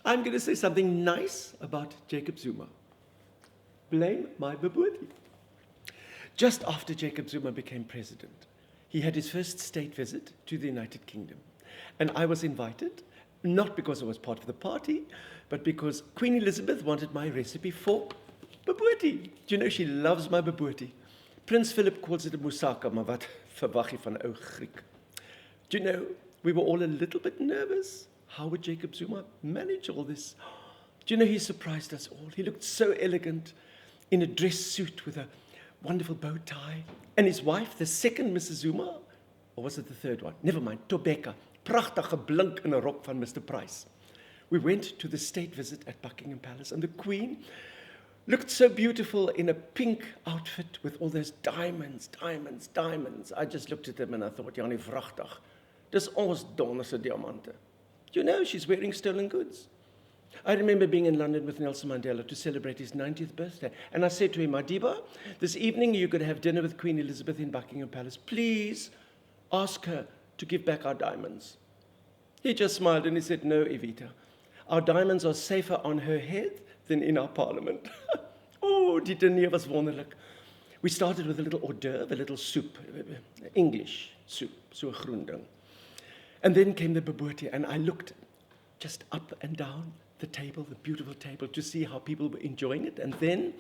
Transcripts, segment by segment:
I'm going to say something nice about Jacob Zuma. Blame my Bobotie. Just after Jacob Zuma became president, he had his first state visit to the United Kingdom. And I was invited, not because I was part of the party, but because Queen Elizabeth wanted my recipe for Bobotie. Do you know she loves my Bobotie? Prince Philip calls it a moussaka, maar wat verwag jy van ou Griek? Do you know, we were all a little bit nervous. How would Jacob Zuma manage all this? Do you know, he surprised us all. He looked so elegant in a dress suit with a wonderful bow tie. And his wife, the second Mrs. Zuma, or was it the third one? Never mind, Tobeka. Prachtige blink in 'n rok van Mr. Price. We went to the state visit at Buckingham Palace, and the Queen looked so beautiful in a pink outfit with all those diamonds, diamonds, diamonds. I just looked at them and I thought, ja, nie vragtig. Dis ons donderse diamante. You know, she's wearing stolen goods. I remember being in London with Nelson Mandela to celebrate his 90th birthday. And I said to him, Madiba, this evening you're going to have dinner with Queen Elizabeth in Buckingham Palace. Please ask her to give back our diamonds. He just smiled and he said, no, Evita. Our diamonds are safer on her head than in our parliament. Oh, die diner was wonderlik. We started with a little hors d'oeuvre, a little soup, English soup, so 'n groen ding. And then came the Bobotie, and I looked just up and down the table, the beautiful table, to see how people were enjoying it. And then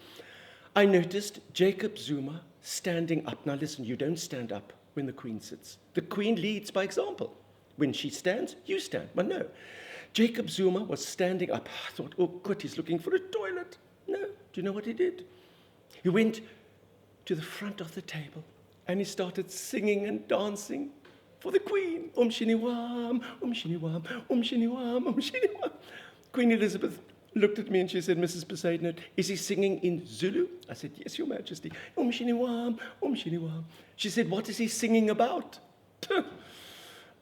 I noticed Jacob Zuma standing up. Now listen, you don't stand up when the Queen sits. The Queen leads by example. When she stands, you stand. But no, Jacob Zuma was standing up. I thought, oh good, he's looking for a toilet. No, do you know what he did? He went to the front of the table, and he started singing and dancing for the Queen. Shiniwam, Shiniwam, Shiniwam, Shiniwam. Queen Elizabeth looked at me and she said, Mrs. Poseidon, is he singing in Zulu? I said, yes, Your Majesty. Shiniwam, Shiniwam. She said, what is he singing about?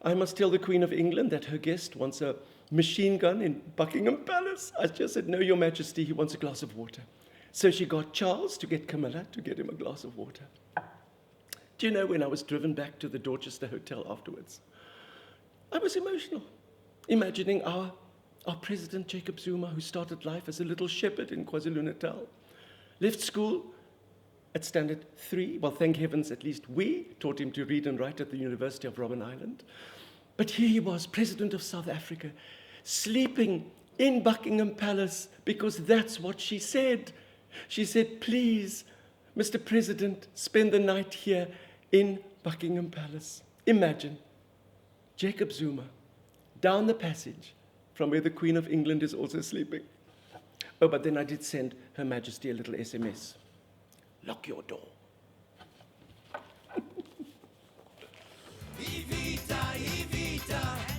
I must tell the Queen of England that her guest wants a machine gun in Buckingham Palace. I just said, no, Your Majesty, he wants a glass of water. So she got Charles to get Camilla to get him a glass of water. Do you know, when I was driven back to the Dorchester Hotel afterwards, I was emotional, imagining our President Jacob Zuma, who started life as a little shepherd in KwaZulu-Natal, left school at Standard 3. Well, thank heavens, at least we taught him to read and write at the University of Robben Island. But here he was, President of South Africa, sleeping in Buckingham Palace because that's what she said. She said, please, Mr. President, spend the night here in Buckingham Palace. Imagine Jacob Zuma down the passage from where the Queen of England is also sleeping. Oh, but then I did send Her Majesty a little SMS. Lock your door. Evita, Evita.